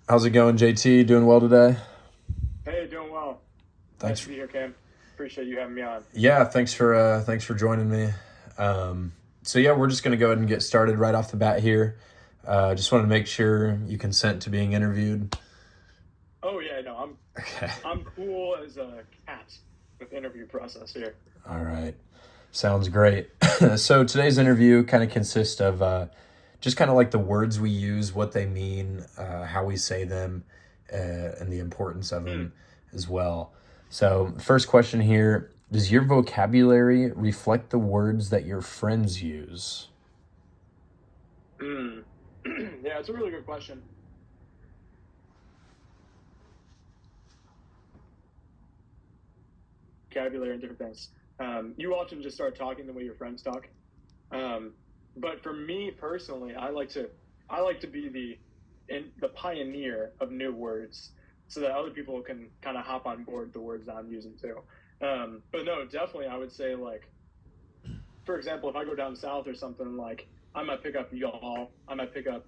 How's it going, JT? Doing well today? Hey, doing well. Nice to Thanks. be here, Cam. Appreciate you having me on. Yeah, thanks for joining me. So yeah, we're just gonna go ahead and get started right off the bat here. Just wanted to make sure you consent to being interviewed. Oh yeah, no, I'm Okay. I'm cool as a cat with interview process here. All right. Sounds great. So today's interview kind of consists of just kind of like the words we use, what they mean, how we say them, and the importance of Hmm. them as well. So, first question here: does your vocabulary reflect the words that your friends use? Hmm. Yeah, it's a really good question. Vocabulary and different things. You often just start talking the way your friends talk. Um, but for me personally, I like to be the pioneer of new words, so that other people can kind of hop on board the words that I'm using too. But no, definitely, I would say like for example, if I go down south or something, like I might pick up y'all, I might pick up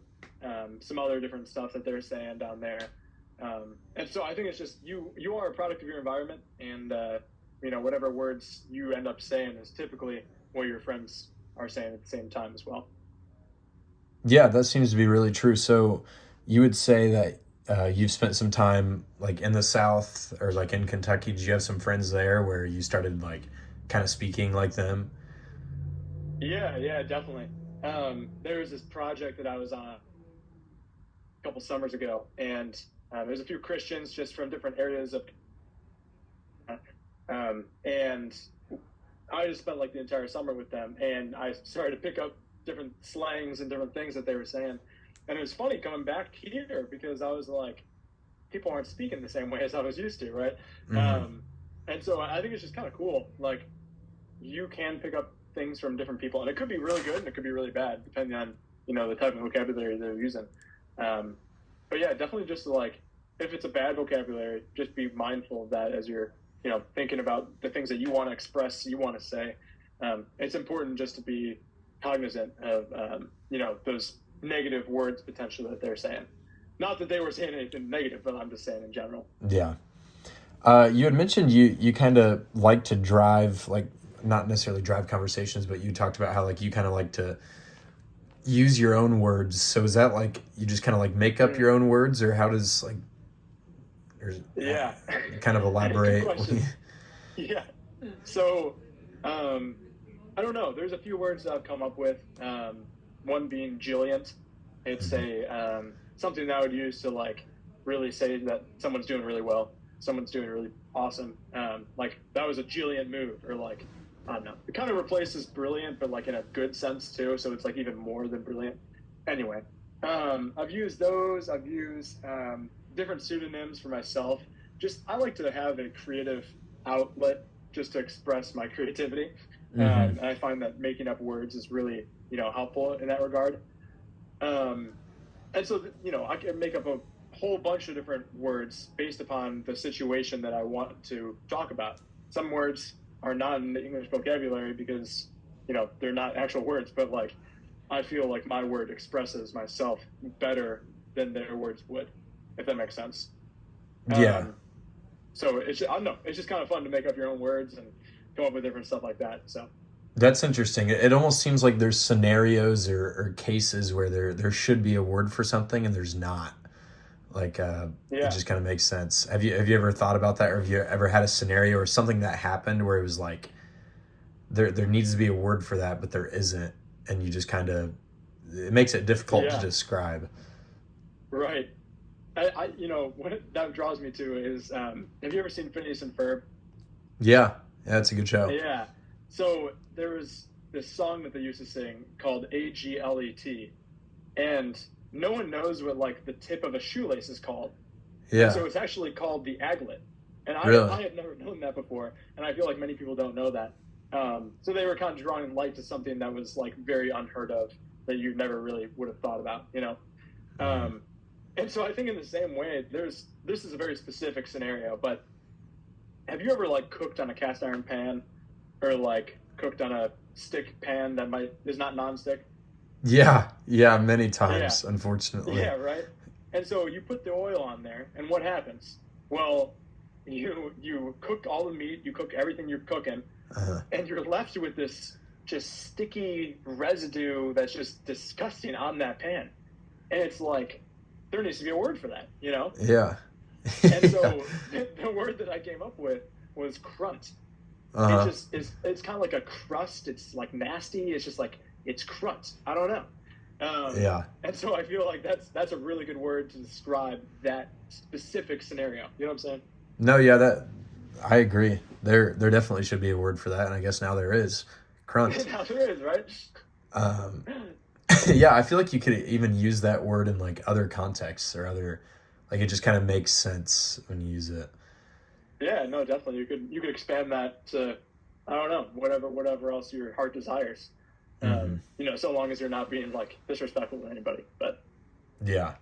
some other different stuff that they're saying down there. And so I think it's just you are a product of your environment, and whatever words you end up saying is typically what your friends are saying at the same time as well. Yeah, that seems to be really true. So, you would say that you've spent some time like in the South or like in Kentucky. Did you have some friends there where you started like kind of speaking like them? Yeah, yeah, definitely. There was this project that I was on a couple summers ago, and there's a few Christians just from different areas of and I just spent like the entire summer with them, and I started to pick up different slangs and different things that they were saying. And it was funny coming back here because I was like, people aren't speaking the same way as I was used to, right? Hmm. Um, and so I think it's just kind of cool. Like you can pick up things from different people, and it could be really good and it could be really bad depending on the type of vocabulary they're using. Um, but yeah, definitely just like if it's a bad vocabulary, just be mindful of that as you're thinking about the things that you want to express, you want to say. It's important just to be cognizant of those negative words potentially that they're saying. Not that they were saying anything negative, but I'm just saying in general. Yeah. You had mentioned you kind of like to drive, like not necessarily drive conversations, but you talked about how like you kind of like to use your own words. So is that like you just kind of like make up Mm, your own words, or how does like or yeah, kind of good elaborate? question. Yeah. So, I don't know. There's a few words that I've come up with. One being Jilliant. It's Mhm. a something that I would use to like really say that someone's doing really well, someone's doing really awesome. Like that was a Jilliant move, or like I don't know. It kind of replaces brilliant, but like in a good sense too. So it's like even more than brilliant. Anyway, I've used those. I've used different pseudonyms for myself. Just I like to have a creative outlet just to express my creativity. Mhm. And I find that making up words is really, helpful in that regard. Um, and so, I can make up a whole bunch of different words based upon the situation that I want to talk about. Some words are not in the English vocabulary because, they're not actual words, but like I feel like my word expresses myself better than their words would, if that makes sense. Yeah. Um, so I don't know. It's just kind of fun to make up your own words and come up with different stuff like that. So That's interesting. It almost seems like there's scenarios or cases where there should be a word for something and there's not. Like it yeah, just kind of makes sense. Have you ever thought about that, or have you ever had a scenario or something that happened where it was like there needs to be a word for that, but there isn't, and you just kind of it makes it difficult to yeah, describe. right. What that draws me to is, have you ever seen Phineas and Ferb? Yeah, yeah, that's a good show. Yeah. So there was this song that they used to sing called AGLET, and no one knows what like the tip of a shoelace is called, and Yeah, so it's actually called the aglet. And I really. I had never known that before, and I feel like many people don't know that. So they were kind of drawing light to something that was like very unheard of that you never really would have thought about. Mhm. Um, and so I think in the same way, this is a very specific scenario, but have you ever like cooked on a cast iron pan or like cooked on a stick pan that might is not nonstick? Yeah, yeah, many Yeah, times, unfortunately. yeah, right. And so you put the oil on there, and what happens? Well, you cook all the meat, you cook everything you're cooking, Uh-huh. and you're left with this just sticky residue that's just disgusting on that pan. And it's like there needs to be a word for that, you know? Yeah. And Yeah. so the word that I came up with was crunt. It Uh-huh. just is. It's kind of like a crust. It's like nasty. It's just like it's crunt. I don't know. Yeah. And so I feel like that's a really good word to describe that specific scenario. You know what I'm saying? No, yeah, that I agree. There definitely should be a word for that, and I guess now there is. Crunt. Now there is, right? Um, yeah, I feel like you could even use that word in like other contexts or other, like it just kind of makes sense when you use it. Yeah, no, definitely. You could expand that to I don't know, whatever else your heart desires. Hmm. So long as you're not being like disrespectful to anybody. But Yeah.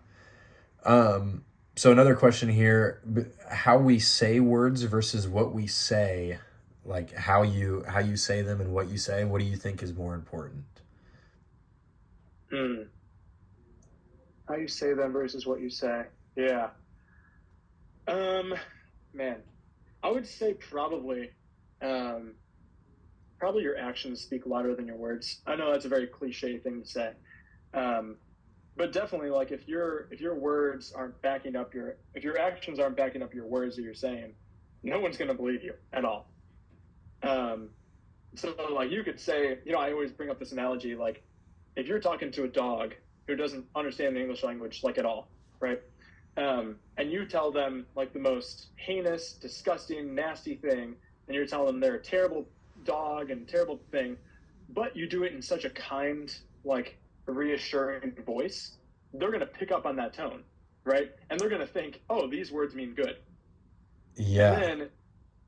Um, so another question here: how we say words versus what we say, like how you say them and what you say. What do you think is more important? hmm, how you say them versus what you say. Yeah. Um, man, I would say um, probably your actions speak louder than your words. I know that's a very cliche thing to say, um, but definitely, like if your words aren't backing up your if your actions aren't backing up your words that you're saying, no one's gonna believe you at all. Um, so like you could say, I always bring up this analogy, like if you're talking to a dog who doesn't understand the English language like at all, right? And you tell them like the most heinous, disgusting, nasty thing, and you're telling them they're a terrible dog and terrible thing, but you do it in such a kind, like reassuring voice, they're gonna pick up on that tone, right? And they're gonna think, oh, these words mean good. And Yeah. then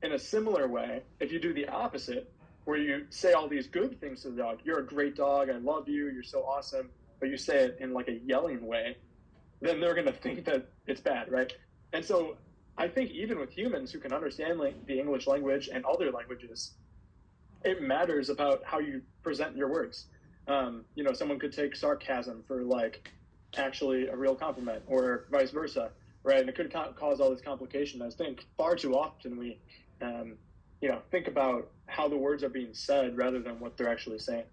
in a similar way, if you do the opposite, where you say all these good things to the dog, you're a great dog, I love you, you're so awesome, but you say it in like a yelling way, then they're going to think that it's bad, right? And so I think even with humans who can understand like the English language and other languages, it matters about how you present your words. Someone could take sarcasm for like actually a real compliment, or vice versa, right? And it could cause all this complication. I think far too often we, think about how the words are being said rather than what they're actually saying.